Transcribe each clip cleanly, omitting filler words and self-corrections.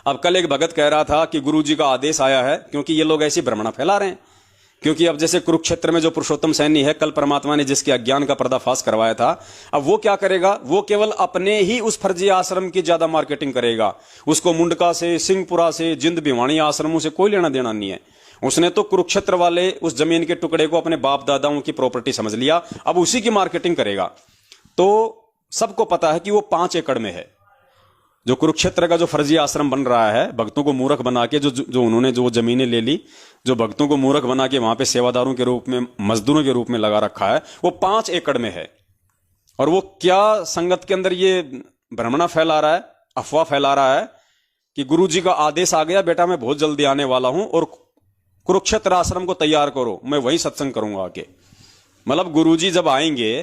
अब कल एक भगत कह रहा था कि गुरुजी का आदेश आया है, क्योंकि ये लोग ऐसी भ्रमणा फैला रहे हैं। क्योंकि अब जैसे कुरुक्षेत्र में जो पुरुषोत्तम सैनी है, कल परमात्मा ने जिसके अज्ञान का पर्दाफाश करवाया था, अब वो क्या करेगा? वो केवल अपने ही उस फर्जी आश्रम की ज्यादा मार्केटिंग करेगा। उसको मुंडका से, सिंहपुरा से, जिंद भिवानी आश्रमों से कोई लेना देना नहीं है। उसने तो कुरुक्षेत्र वाले उस जमीन के टुकड़े को अपने बाप दादाओं की प्रॉपर्टी समझ लिया, अब उसी की मार्केटिंग करेगा। तो सबको पता है कि वो 5 एकड़ में है। जो कुरुक्षेत्र का जो फर्जी आश्रम बन रहा है, भक्तों को मूर्ख बना के, जो उन्होंने जो जमीनें ले ली, जो भक्तों को मूर्ख बना के वहां पे सेवादारों के रूप में, मजदूरों के रूप में लगा रखा है, वो 5 एकड़ में है। और वो क्या संगत के अंदर ये भ्रमणा फैला रहा है, अफवाह फैला रहा है कि गुरुजी का आदेश आ गया, बेटा मैं बहुत जल्दी आने वाला हूं और कुरुक्षेत्र आश्रम को तैयार करो, मैं वही सत्संग करूंगा आके। मतलब गुरुजी जब आएंगे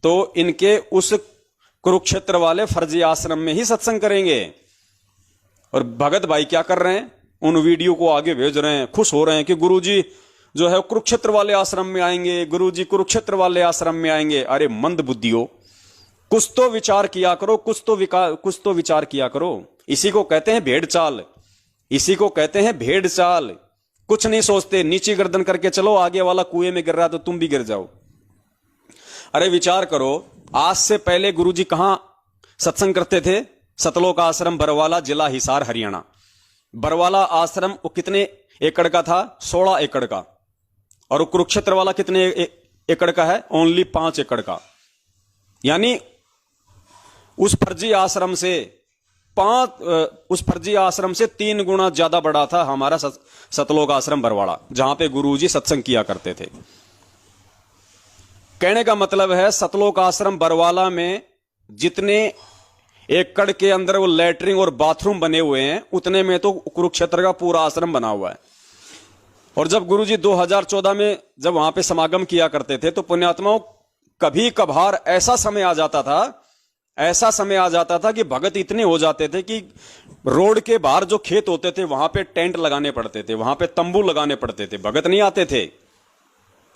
तो इनके उस कुरुक्षेत्र वाले फर्जी आश्रम में ही सत्संग करेंगे। और भगत भाई क्या कर रहे हैं? उन वीडियो को आगे भेज रहे हैं, खुश हो रहे हैं कि गुरुजी जो है कुरुक्षेत्र वाले आश्रम में आएंगे, गुरुजी कुरुक्षेत्र वाले आश्रम में आएंगे। अरे मंद बुद्धियों, कुछ तो विचार किया करो, कुछ तो विचार किया करो। इसी को कहते हैं भेड़ चाल, इसी को कहते हैं भेड़ चाल। कुछ नहीं सोचते, नीची गर्दन करके चलो, आगे वाला कुएं में गिर रहा तो तुम भी गिर जाओ। अरे विचार करो, आज से पहले गुरुजी कहां सत्संग करते थे? सतलोक आश्रम बरवाला, जिला हिसार, हरियाणा। बरवाला आश्रम वो कितने एकड़ का था? 16 एकड़ का। और कुरुक्षेत्र वाला कितने एकड़ का है? ओनली 5 एकड़ का। यानी उस फर्जी आश्रम से 3 गुना ज्यादा बड़ा था हमारा सतलोक आश्रम बरवाड़ा, जहां पे गुरुजी सत्संग किया करते थे। कहने का मतलब है, सतलोक आश्रम बरवाला में जितने एकड़ के अंदर वो लैट्रिन और बाथरूम बने हुए हैं, उतने में तो कुरुक्षेत्र का पूरा आश्रम बना हुआ है। और जब गुरुजी 2014 में जब वहां पे समागम किया करते थे, तो पुण्यात्माओं कभी कभार ऐसा समय आ जाता था कि भगत इतने हो जाते थे कि रोड के बाहर जो खेत होते थे, वहां पे टेंट लगाने पड़ते थे, वहां पे तंबू लगाने पड़ते थे, भगत नहीं आते थे।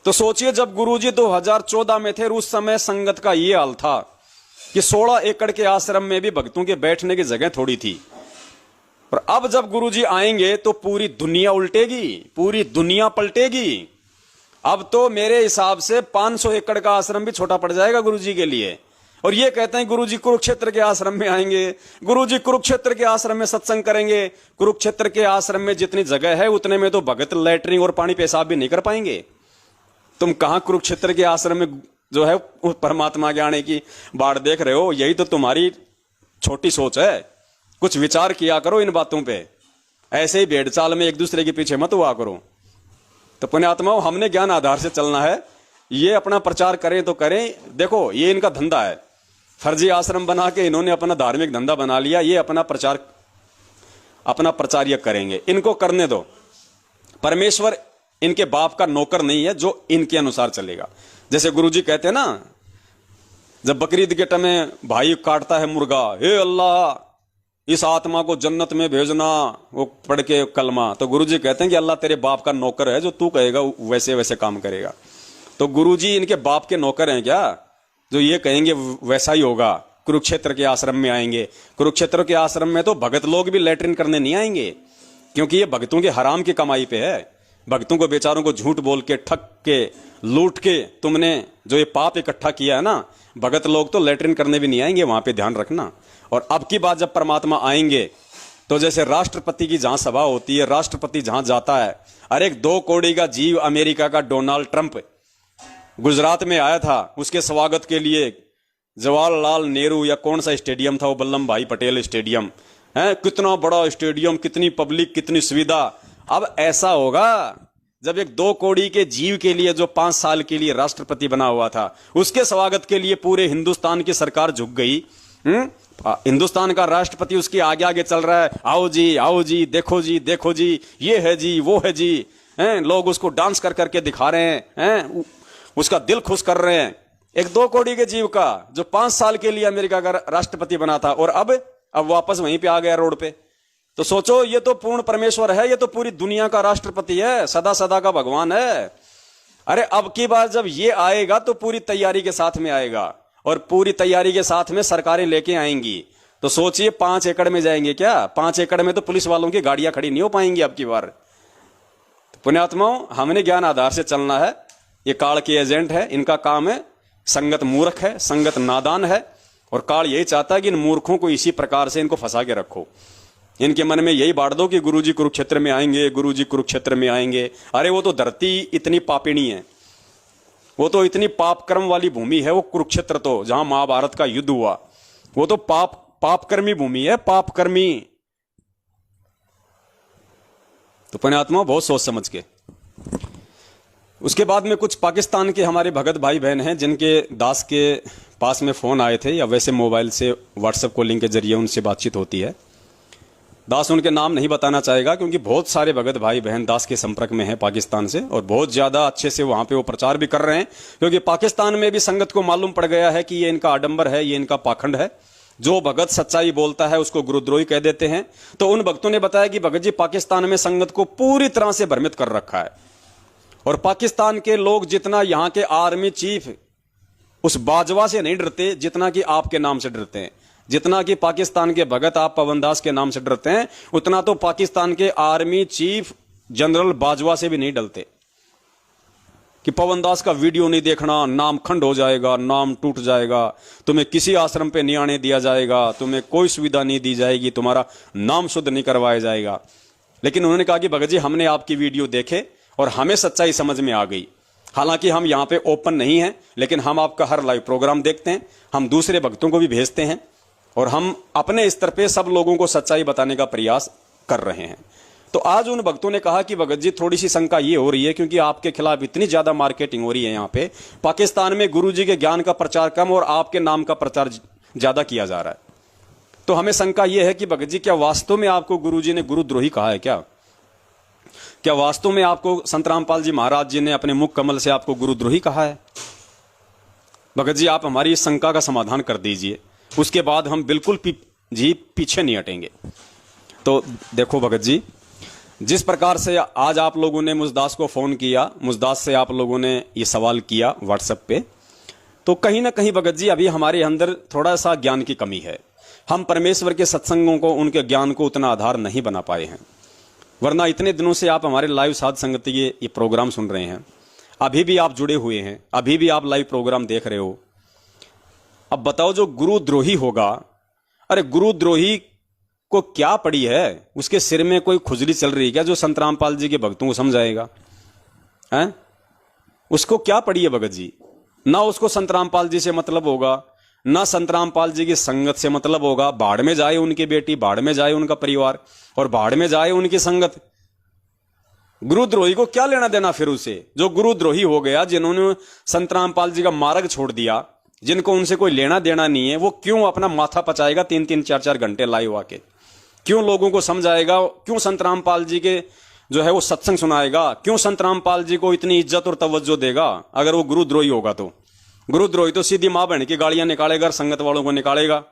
तो सोचिए, जब गुरुजी 2014 में थे, उस समय संगत का यह हाल था कि 16 एकड़ के आश्रम में भी भक्तों के बैठने की जगह थोड़ी थी। पर अब जब गुरुजी आएंगे तो पूरी दुनिया उल्टेगी, पूरी दुनिया पलटेगी। अब तो मेरे हिसाब से 500 एकड़ का आश्रम भी छोटा पड़ जाएगा गुरुजी के लिए। और ये कहते हैं गुरुजी कुरुक्षेत्र के आश्रम में आएंगे, गुरुजी कुरुक्षेत्र के आश्रम में सत्संग करेंगे। कुरुक्षेत्र के आश्रम में जितनी जगह है, उतने में तो भगत लैट्रिन और पानी पेशाब भी नहीं कर पाएंगे। तुम कहां कुरुक्षेत्र के आश्रम में जो है परमात्मा के आने की बाढ़ देख रहे हो? यही तो तुम्हारी छोटी सोच है। कुछ विचार किया करो इन बातों पे। ऐसे ही भेड़ चाल में एक दूसरे के पीछे मत हुआ करो। तो पुण्यात्माओं, हमने ज्ञान आधार से चलना है। ये अपना प्रचार करें तो करें। देखो, ये इनका धंधा है, फर्जी आश्रम बना के इन्होंने अपना धार्मिक धंधा बना लिया। ये अपना प्रचार करेंगे, इनको करने दो। परमेश्वर इनके बाप का नौकर नहीं है जो इनके अनुसार चलेगा। जैसे गुरुजी कहते हैं ना, जब बकरीद के टाइम भाई काटता है मुर्गा, हे अल्लाह इस आत्मा को जन्नत में भेजना, वो पढ़ के कलमा, तो गुरुजी कहते हैं कि अल्लाह तेरे बाप का नौकर है, जो तू कहेगा वैसे वैसे काम करेगा। तो गुरुजी इनके बाप के नौकर हैं क्या? जो ये कहेंगे वैसा ही होगा। कुरुक्षेत्र के आश्रम में आएंगे, कुरुक्षेत्र के आश्रम में तो भगत लोग भी लैट्रिन करने नहीं आएंगे, क्योंकि ये भक्तों के हराम की कमाई पे है। भक्तों को बेचारों को झूठ बोल के, ठग के, लूट के तुमने जो ये पाप इकट्ठा किया है ना, भगत लोग तो लैट्रिन करने भी नहीं आएंगे, वहां पे ध्यान रखना। और अब की बात जब परमात्मा आएंगे तो जैसे राष्ट्रपति की जहां सभा होती है, राष्ट्रपति जहां जाता है, अरे 2 करोड़ का जीव अमेरिका का डोनाल्ड ट्रंप गुजरात में आया था, उसके स्वागत के लिए जवाहरलाल नेहरू या कौन सा स्टेडियम था वो, वल्लभ भाई पटेल स्टेडियम है, कितना बड़ा स्टेडियम, कितनी पब्लिक, कितनी सुविधा। अब ऐसा होगा जब एक 2 करोड़ के जीव के लिए, जो 5 साल के लिए राष्ट्रपति बना हुआ था, उसके स्वागत के लिए पूरे हिंदुस्तान की सरकार झुक गई। हिंदुस्तान का राष्ट्रपति उसके आगे आगे चल रहा है, आओ जी देखो जी, ये है जी, वो है जी, लोग उसको डांस कर करके दिखा रहे हैं, उसका दिल खुश कर रहे हैं। एक 2 करोड़ के जीव का जो 5 साल के लिए अमेरिका का राष्ट्रपति बना था, और अब वापस वहीं पे आ गया रोड पे। तो सोचो, ये तो पूर्ण परमेश्वर है, ये तो पूरी दुनिया का राष्ट्रपति है, सदा सदा का भगवान है। अरे अब की बार जब ये आएगा तो पूरी तैयारी के साथ में आएगा, और पूरी तैयारी के साथ में सरकारें लेके आएंगी। तो सोचिए 5 एकड़ में जाएंगे क्या? 5 एकड़ में तो पुलिस वालों की गाड़ियां खड़ी नहीं हो पाएंगी अब की बार। तो पुण्यात्माओं, हमने ज्ञान आधार से चलना है। ये काल के एजेंट है, इनका काम है, संगत मूर्ख है, संगत नादान है, और काल यही चाहता है कि इन मूर्खों को इसी प्रकार से इनको फंसा के रखो। इनके मन में यही बांट दो कि गुरुजी कुरुक्षेत्र में आएंगे, गुरुजी कुरुक्षेत्र में आएंगे। अरे वो तो धरती इतनी पापिणी है, वो तो इतनी पाप कर्म वाली भूमि है वो कुरुक्षेत्र, तो जहां महाभारत का युद्ध हुआ, वो तो पाप कर्मी भूमि है, पाप कर्मी। तो पुण्यात्मा बहुत सोच समझ के। उसके बाद में कुछ पाकिस्तान के हमारे भगत भाई बहन हैं जिनके दास के पास में फोन आए थे, या वैसे मोबाइल से व्हाट्सएप कॉलिंग के जरिए उनसे बातचीत होती है। दास उनके नाम नहीं बताना चाहेगा क्योंकि बहुत सारे भगत भाई बहन दास के संपर्क में हैं पाकिस्तान से, और बहुत ज्यादा अच्छे से वहां पे वो प्रचार भी कर रहे हैं, क्योंकि पाकिस्तान में भी संगत को मालूम पड़ गया है कि ये इनका आडंबर है, ये इनका पाखंड है। जो भगत सच्चाई बोलता है उसको गुरुद्रोही कह देते हैं। तो उन भक्तों ने बताया कि भगत जी पाकिस्तान में संगत को पूरी तरह से भ्रमित कर रखा है, और पाकिस्तान के लोग जितना यहां के आर्मी चीफ उस बाजवा से नहीं डरते जितना कि आपके नाम से डरते हैं। जितना कि पाकिस्तान के भगत आप पवन दास के नाम से डरते हैं, उतना तो पाकिस्तान के आर्मी चीफ जनरल बाजवा से भी नहीं डरते कि पवन दास का वीडियो नहीं देखना, नाम खंड हो जाएगा, नाम टूट जाएगा, तुम्हें किसी आश्रम पे नहीं आने दिया जाएगा, तुम्हें कोई सुविधा नहीं दी जाएगी, तुम्हारा नाम शुद्ध नहीं करवाया जाएगा। लेकिन उन्होंने कहा कि भगत जी हमने आपकी वीडियो देखे और हमें सच्चाई समझ में आ गई। हालांकि हम यहां पे ओपन नहीं हैं, लेकिन हम आपका हर लाइव प्रोग्राम देखते हैं, हम दूसरे भक्तों को भी भेजते हैं, और हम अपने स्तर पे सब लोगों को सच्चाई बताने का प्रयास कर रहे हैं। तो आज उन भक्तों ने कहा कि भगत जी थोड़ी सी शंका ये हो रही है, क्योंकि आपके खिलाफ इतनी ज्यादा मार्केटिंग हो रही है यहाँ पे, पाकिस्तान में गुरुजी के ज्ञान का प्रचार कम और आपके नाम का प्रचार ज्यादा किया जा रहा है। तो हमें शंका यह है कि भगत जी क्या वास्तव में आपको गुरुजी ने गुरुद्रोही कहा है? क्या वास्तव में आपको संत रामपाल जी महाराज जी ने अपने मुख कमल से आपको गुरुद्रोही कहा है? भगत जी आप हमारी इस शंका का समाधान कर दीजिए, उसके बाद हम बिल्कुल पीछे नहीं हटेंगे। तो देखो भगत जी, जिस प्रकार से आज आप लोगों ने मुजदास को फोन किया, मुजदास से आप लोगों ने ये सवाल किया व्हाट्सएप पे, तो कहीं ना कहीं भगत जी अभी हमारे अंदर थोड़ा सा ज्ञान की कमी है। हम परमेश्वर के सत्संगों को, उनके ज्ञान को उतना आधार नहीं बना पाए हैं। वरना इतने दिनों से आप हमारे लाइव साध संगत ये प्रोग्राम सुन रहे हैं, अभी भी आप जुड़े हुए हैं, अभी भी आप लाइव प्रोग्राम देख रहे हो। अब बताओ जो गुरुद्रोही होगा, अरे गुरुद्रोही को क्या पड़ी है? उसके सिर में कोई खुजली चल रही है क्या जो संत रामपाल जी के भक्तों को समझाएगा? हैं? उसको क्या पड़ी है भगत जी? ना उसको संत रामपाल जी से मतलब होगा, ना संत रामपाल जी की संगत से मतलब होगा। बाढ़ में जाए उनकी बेटी, बाढ़ में जाए उनका परिवार, और बाढ़ में जाए उनकी संगत। गुरुद्रोही को क्या लेना देना फिर उसे? जो गुरुद्रोही हो गया, जिन्होंने संत रामपाल जी का मार्ग छोड़ दिया, जिनको उनसे कोई लेना देना नहीं है, वो क्यों अपना माथा पचाएगा 3-3, 4-4 घंटे लाइव आके? क्यों लोगों को समझाएगा? क्यों संत रामपाल जी के जो है वो सत्संग सुनाएगा? क्यों संत रामपाल जी को इतनी इज्जत और तवज्जो देगा अगर वो गुरुद्रोही होगा? तो गुरुद्रोही तो सीधी मां बहन की गालियां निकालेगा, संगत वालों को निकालेगा।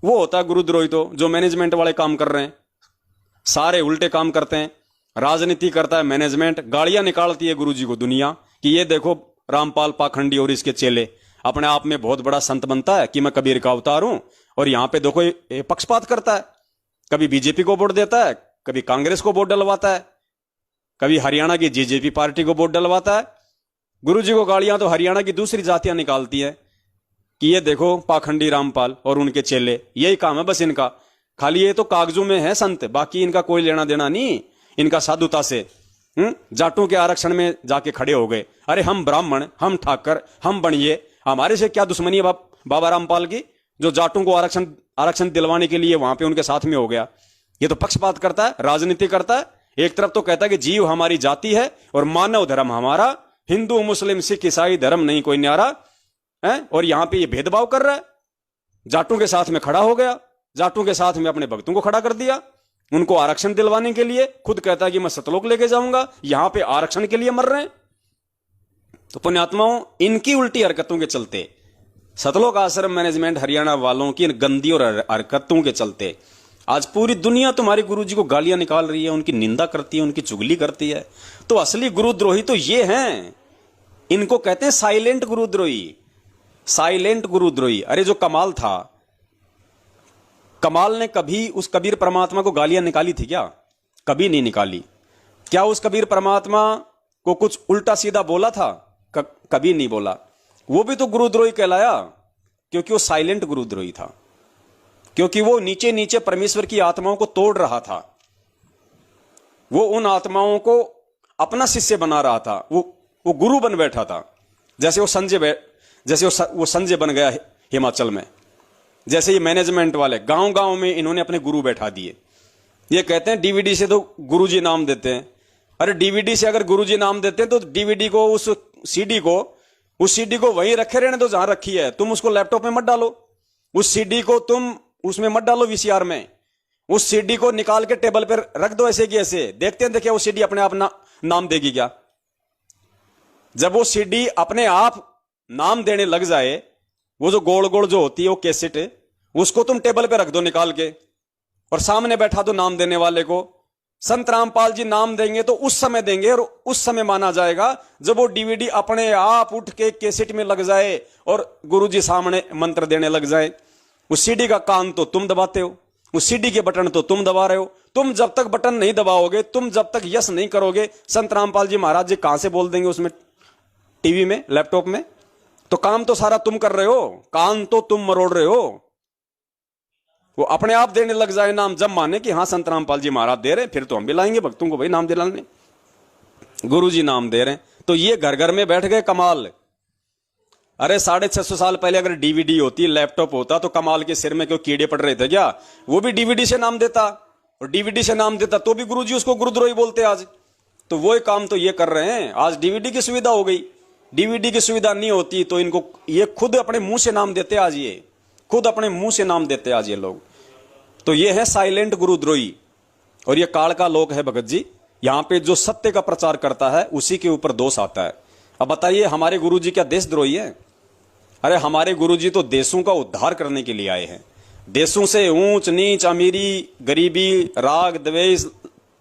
वो होता है गुरुद्रोही तो जो मैनेजमेंट वाले काम कर रहे हैं, सारे उल्टे काम करते हैं। राजनीति करता है मैनेजमेंट, गालियां निकालती है गुरुजी को दुनिया कि ये देखो रामपाल पाखंडी और इसके चेले अपने आप में बहुत बड़ा संत बनता है कि मैं कबीर का अवतार हूं, और यहां पे देखो ये पक्षपात करता है। कभी बीजेपी को वोट देता है, कभी कांग्रेस को वोट डलवाता है, कभी हरियाणा की जेजेपी पार्टी को वोट डलवाता है। गुरुजी को गालियां तो हरियाणा की दूसरी जातियां निकालती है कि ये देखो पाखंडी रामपाल और उनके चेले, यही काम है बस इनका। खाली ये तो कागजों में है संत, बाकी इनका कोई लेना देना नहीं इनका साधुता से। जाटों के आरक्षण में जाके खड़े हो गए। अरे हम ब्राह्मण, हम ठाकर, हम बनिए, हमारे से क्या दुश्मनी है बाबा रामपाल की, जो जाटों को आरक्षण दिलवाने के लिए वहां पे उनके साथ में हो गया? ये तो पक्षपात करता है, राजनीति करता है। एक तरफ तो कहता है कि जीव हमारी जाति है और मानव धर्म हमारा, हिंदू मुस्लिम सिख ईसाई धर्म नहीं कोई न्यारा है, और यहां पे ये भेदभाव कर रहा है। जाटों के साथ में खड़ा हो गया, जाटों के साथ में अपने भक्तों को खड़ा कर दिया उनको आरक्षण दिलवाने के लिए। खुद कहता है कि मैं सतलोक लेके जाऊंगा, यहां पे आरक्षण के लिए मर रहे हैं। तो पुण्यात्माओं, इनकी उल्टी हरकतों के चलते, सतलोक आश्रम मैनेजमेंट हरियाणा वालों की गंदी और हरकतों के चलते आज पूरी दुनिया तुम्हारे गुरुजी को गालियां निकाल रही है, उनकी निंदा करती है, उनकी चुगली करती है। तो असली गुरुद्रोही तो ये हैं, इनको कहते हैं साइलेंट गुरुद्रोही। साइलेंट गुरुद्रोही। अरे जो कमाल था, कमाल ने कभी उस कबीर परमात्मा को गालियां निकाली थी क्या? कभी नहीं निकाली। क्या उस कबीर परमात्मा को कुछ उल्टा सीधा बोला था? कभी नहीं बोला। वो भी तो गुरुद्रोही कहलाया, क्योंकि वो साइलेंट गुरुद्रोही था, क्योंकि वो नीचे नीचे परमेश्वर की आत्माओं को तोड़ रहा था। वो उन आत्माओं को अपना शिष्य बना रहा था, वो गुरु बन बैठा था। जैसे वो संजय बन गया हिमाचल में, जैसे ये मैनेजमेंट वाले गांव गांव में इन्होंने अपने गुरु बैठा दिए। ये कहते हैं डीवीडी से तो गुरुजी नाम देते हैं। अरे डीवीडी से अगर गुरुजी नाम देते हैं तो डीवीडी को, उस सीडी को वहीं रखे रहने दो जहां रखी है। तुम उसको लैपटॉप में मत डालो, उस सीडी को तुम उसमें मत डालो वीसीआर में। उस सीडी को निकाल के टेबल पर रख दो ऐसे कि ऐसे, देखते हैं देखिए वो सीडी अपने आप नाम देगी क्या? जब वो सीडी अपने आप नाम देने लग जाए, वो जो गोल गोल जो होती है वो कैसेट, उसको तुम टेबल पे रख दो निकाल के और सामने बैठा दो नाम देने वाले को। संत रामपाल जी नाम देंगे तो उस समय देंगे, और उस समय माना जाएगा जब वो डीवीडी अपने आप उठ के कैसेट में लग जाए और गुरुजी सामने मंत्र देने लग जाए। उस सीडी का कान तो तुम दबाते हो, उस सीडी के बटन तो तुम दबा रहे हो। तुम जब तक बटन नहीं दबाओगे, तुम जब तक यस नहीं करोगे, संत रामपाल जी महाराज जी कहां से बोल देंगे उसमें, टीवी में, लैपटॉप में? तो काम तो सारा तुम कर रहे हो, कान तो तुम मरोड़ रहे हो। वो अपने आप देने लग जाए नाम, जब माने कि हाँ संत रामपाल जी महाराज दे रहे, फिर तो हम भी लाएंगे भक्तों को भाई नाम दिलाने। गुरु जी नाम दे रहे हैं, तो ये घर घर में बैठ गए कमाल। अरे 650 साल पहले अगर डीवीडी होती, लैपटॉप होता, तो कमाल के सिर में क्यों कीड़े पड़ रहे थे क्या? वो भी डीवीडी से नाम देता, और डीवीडी से नाम देता तो भी गुरुजी उसको गुरुद्रोही बोलते आज। तो वो काम तो ये कर रहे हैं। आज डीवीडी की सुविधा हो गई, डीवीडी की सुविधा नहीं होती तो इनको ये खुद अपने मुंह से नाम देते आज, ये खुद अपने मुंह से नाम देते आज ये लोग। तो ये है साइलेंट गुरुद्रोही, और ये काल का लोक है भगत जी। यहां पे जो सत्य का प्रचार करता है उसी के ऊपर दोष आता है। अब बताइए हमारे गुरुजी क्या देशद्रोही है? अरे हमारे गुरुजी तो देशों का उद्धार करने के लिए आए हैं। देशों से ऊंच नीच, अमीरी गरीबी, राग द्वेष,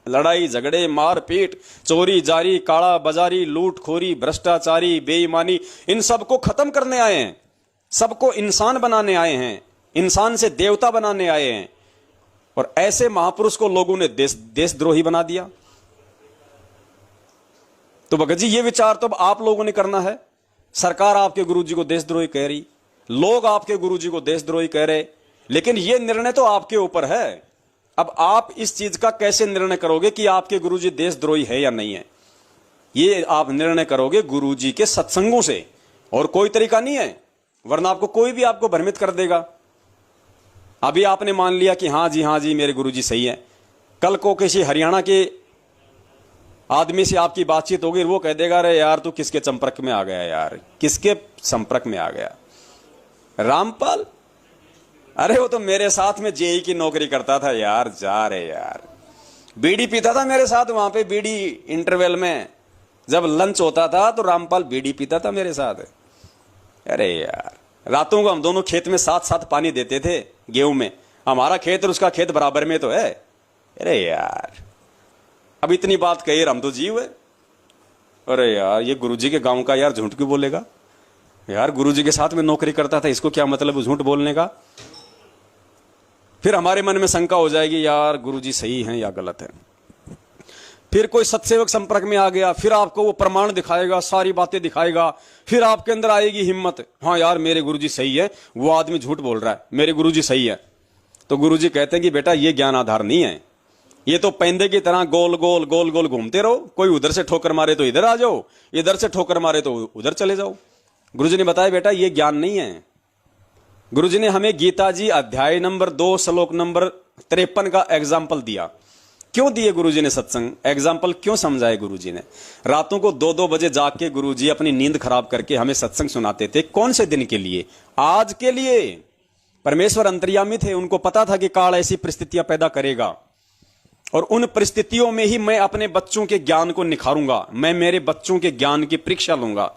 लड़ाई झगड़े, मारपीट, चोरी जारी, काला बाजारी, लूटखोरी, भ्रष्टाचारी, बेईमानी, इन सबको खत्म करने आए हैं। सबको इंसान बनाने आए हैं, इंसान से देवता बनाने आए हैं। और ऐसे महापुरुष को लोगों ने देशद्रोही बना दिया। तो भगत जी ये विचार तो अब आप लोगों ने करना है। सरकार आपके गुरुजी को देशद्रोही कह रही, लोग आपके गुरुजी को देशद्रोही कह रहे, लेकिन यह निर्णय तो आपके ऊपर है। अब आप इस चीज का कैसे निर्णय करोगे कि आपके गुरुजी देशद्रोही है या नहीं है? ये आप निर्णय करोगे गुरुजी के सत्संगों से, और कोई तरीका नहीं है, वरना आपको कोई भी आपको भ्रमित कर देगा। अभी आपने मान लिया कि हाँ जी मेरे गुरुजी सही है, कल को किसी हरियाणा के आदमी से आपकी बातचीत होगी, वो कह देगा अरे यार तू किसके संपर्क में आ गया यार, किसके संपर्क में आ गया? रामपाल, अरे वो तो मेरे साथ में जेई की नौकरी करता था यार, जा रे यार, बीड़ी पीता था मेरे साथ वहां पे, बीड़ी इंटरवल में जब लंच होता था तो रामपाल बीड़ी पीता था मेरे साथ। अरे यार रातों को हम दोनों खेत में साथ साथ पानी देते थे, गेहूं में, हमारा खेत और उसका खेत बराबर में तो है। अरे यार अब इतनी बात कही, हम तो जीव है। अरे यार ये गुरुजी के गांव का यार झूठ क्यों बोलेगा यार, गुरुजी के साथ में नौकरी करता था, इसको क्या मतलब झूठ बोलने का? फिर हमारे मन में शंका हो जाएगी यार गुरुजी सही हैं या गलत है। फिर कोई सत्सेवक संपर्क में आ गया, फिर आपको वो प्रमाण दिखाएगा, सारी बातें दिखाएगा, फिर आपके अंदर आएगी हिम्मत, हाँ यार मेरे गुरुजी सही है, वो आदमी झूठ बोल रहा है, मेरे गुरुजी सही है। तो गुरुजी कहते हैं कि बेटा ये ज्ञान आधार नहीं है, ये तो पैंदे की तरह गोल गोल गोल गोल घूमते रहो, कोई उधर से ठोकर मारे तो इधर आ जाओ, इधर से ठोकर मारे तो उधर चले जाओ। गुरुजी ने बताया बेटा ये ज्ञान नहीं है। गुरुजी ने हमें गीता जी अध्याय नंबर 2 श्लोक नंबर 53 का एग्जाम्पल दिया। क्यों दिए गुरुजी ने सत्संग एग्जाम्पल, क्यों समझाए गुरुजी ने? रातों को 2-2 बजे जाग के गुरुजी अपनी नींद खराब करके हमें सत्संग सुनाते थे। कौन से दिन के लिए? आज के लिए। परमेश्वर अंतर्यामी थे, उनको पता था कि काल ऐसी परिस्थितियां पैदा करेगा, और उन परिस्थितियों में ही मैं अपने बच्चों के ज्ञान को निखारूंगा। मैं मेरे बच्चों के ज्ञान की परीक्षा लूंगा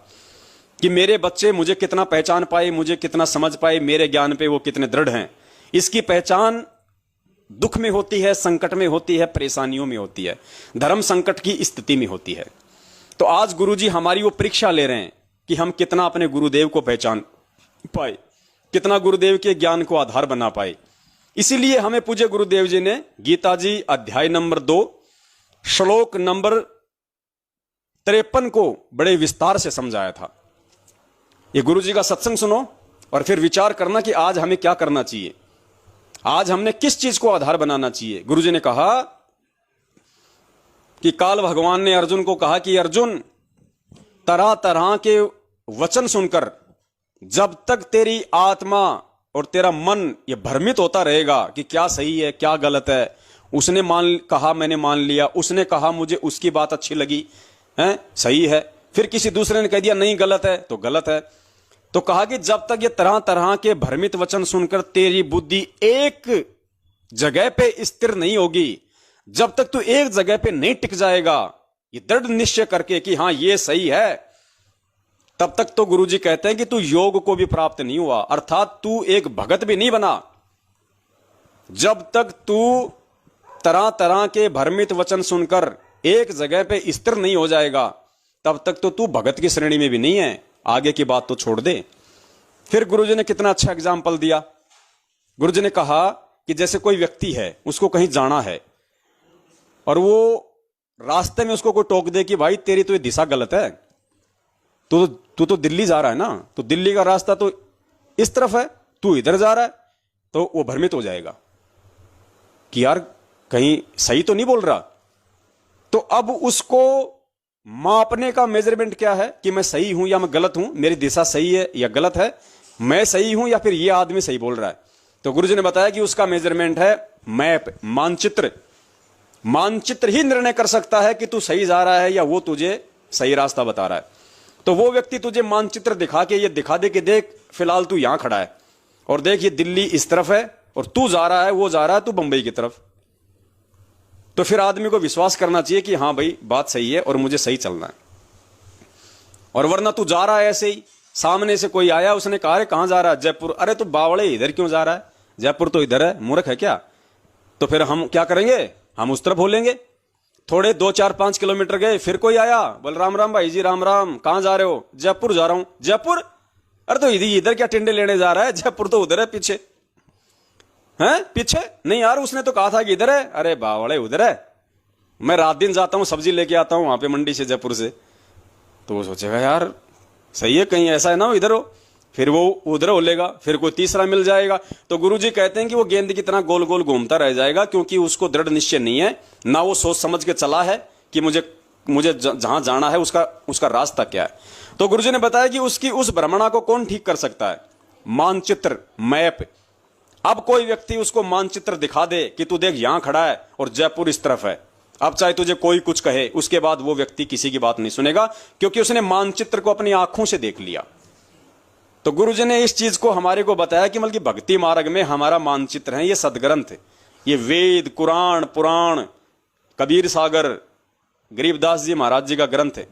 कि मेरे बच्चे मुझे कितना पहचान पाए, मुझे कितना समझ पाए, मेरे ज्ञान पे वो कितने दृढ़ हैं। इसकी पहचान दुख में होती है, संकट में होती है, परेशानियों में होती है, धर्म संकट की स्थिति में होती है। तो आज गुरुजी हमारी वो परीक्षा ले रहे हैं कि हम कितना अपने गुरुदेव को पहचान पाए, कितना गुरुदेव के ज्ञान को आधार बना पाए। इसीलिए हमें पूज्य गुरुदेव जी ने गीता जी अध्याय नंबर 2 श्लोक नंबर 53 को बड़े विस्तार से समझाया था। ये गुरु जी का सत्संग सुनो और फिर विचार करना कि आज हमें क्या करना चाहिए, आज हमने किस चीज को आधार बनाना चाहिए। गुरु जी ने कहा कि काल भगवान ने अर्जुन को कहा कि अर्जुन, तरह तरह के वचन सुनकर जब तक तेरी आत्मा और तेरा मन ये भ्रमित होता रहेगा कि क्या सही है क्या गलत है, उसने कहा मैंने मान लिया, उसने कहा मुझे उसकी बात अच्छी लगी है सही है, फिर किसी दूसरे ने कह दिया नहीं गलत है तो गलत है, तो कहा कि जब तक ये तरह तरह के भ्रमित वचन सुनकर तेरी बुद्धि एक जगह पे स्थिर नहीं होगी, जब तक तू एक जगह पे नहीं टिक जाएगा ये दृढ़ निश्चय करके कि हां ये सही है, तब तक तो गुरुजी कहते हैं कि तू योग को भी प्राप्त नहीं हुआ, अर्थात तू एक भगत भी नहीं बना। जब तक तू तरह तरह के भ्रमित वचन सुनकर एक जगह पे स्थिर नहीं हो जाएगा, तब तक तो तू भगत की श्रेणी में भी नहीं है। आगे की बात तो छोड़ दे। फिर गुरुजी ने कितना अच्छा एग्जाम्पल दिया। गुरुजी ने कहा कि जैसे कोई व्यक्ति है, उसको कहीं जाना है और वो रास्ते में उसको कोई टोक दे कि भाई तेरी तो ये दिशा गलत है, तू तो दिल्ली जा रहा है ना, तो दिल्ली का रास्ता तो इस तरफ है, तू इधर जा रहा है, तो वो भ्रमित हो जाएगा कि यार कहीं सही तो नहीं बोल रहा। तो अब उसको मापने का मेजरमेंट क्या है कि मैं सही हूं या मैं गलत हूं, मेरी दिशा सही है या गलत है, मैं सही हूं या फिर ये आदमी सही बोल रहा है। तो गुरुजी ने बताया कि उसका मेजरमेंट है मैप, मानचित्र। मानचित्र ही निर्णय कर सकता है कि तू सही जा रहा है या वो तुझे सही रास्ता बता रहा है। तो वो व्यक्ति तुझे मानचित्र दिखा के ये दिखा दे कि देख फिलहाल तू यहां खड़ा है और देख ये दिल्ली इस तरफ है और तू जा रहा है, वो जा रहा है तू बंबई की तरफ, तो फिर आदमी को विश्वास करना चाहिए कि हां भाई बात सही है और मुझे सही चलना है। और वरना तू जा रहा है ऐसे ही, सामने से कोई आया उसने कहा अरे कहां जा रहा है, जयपुर, अरे तू बावड़े इधर क्यों जा रहा है, जयपुर तो इधर है, मूर्ख है क्या। तो फिर हम क्या करेंगे, हम उस तरफ बोलेंगे। थोड़े 2-4-5 किलोमीटर गए, फिर कोई आया, बोल राम राम भाई जी राम राम, कहां जा रहे हो, जयपुर जा रहा हूं। जयपुर, अरे तो इधर क्या टिंडे लेने जा रहा है, जयपुर तो उधर है पीछे है, पीछे नहीं यार उसने तो कहा था कि इधर है, अरे बावड़े उधर है, मैं रात दिन जाता हूं सब्जी लेके आता हूं वहां पे मंडी से जयपुर से। तो वो सोचेगा यार सही है, कहीं ऐसा है ना इधर हो, फिर वो उधर हो लेगा, फिर कोई तीसरा मिल जाएगा। तो गुरुजी कहते हैं कि वो गेंद की तरह गोल गोल घूमता रह जाएगा, क्योंकि उसको दृढ़ निश्चय नहीं है, ना वो सोच समझ के चला है कि मुझे जहां जाना है उसका रास्ता क्या है। तो गुरुजी ने बताया कि उसकी उस भ्रमणा को कौन ठीक कर सकता है, मानचित्र, मैप। अब कोई व्यक्ति उसको मानचित्र दिखा दे कि तू देख यहां खड़ा है और जयपुर इस तरफ है, अब चाहे तुझे कोई कुछ कहे, उसके बाद वो व्यक्ति किसी की बात नहीं सुनेगा, क्योंकि उसने मानचित्र को अपनी आंखों से देख लिया। तो गुरुजी ने इस चीज को हमारे को बताया कि बल्कि भक्ति मार्ग में हमारा मानचित्र है ये सदग्रंथ, ये वेद, कुरान, पुराण, कबीर सागर, गरीबदास जी महाराज जी का ग्रंथ है,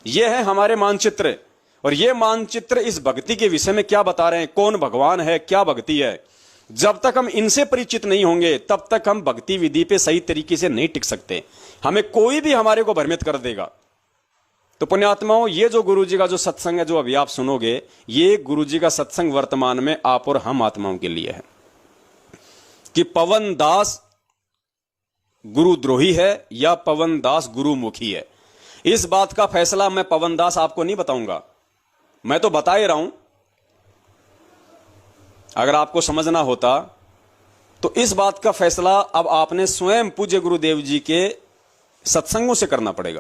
ये है हमारे मानचित्र। और ये मानचित्र इस भक्ति के विषय में क्या बता रहे हैं, कौन भगवान है, क्या भक्ति है। जब तक हम इनसे परिचित नहीं होंगे तब तक हम भक्ति विधि पे सही तरीके से नहीं टिक सकते, हमें कोई भी हमारे को भ्रमित कर देगा। तो पुण्यात्माओं, ये जो गुरुजी का जो सत्संग है जो अभी आप सुनोगे, ये गुरुजी का सत्संग वर्तमान में आप और हम आत्माओं के लिए है कि पवन दास गुरुद्रोही है या पवन दास गुरुमुखी है। इस बात का फैसला मैं पवन दास आपको नहीं बताऊंगा, मैं तो बता ही रहा हूं। अगर आपको समझना होता तो इस बात का फैसला अब आपने स्वयं पूज्य गुरुदेव जी के सत्संगों से करना पड़ेगा।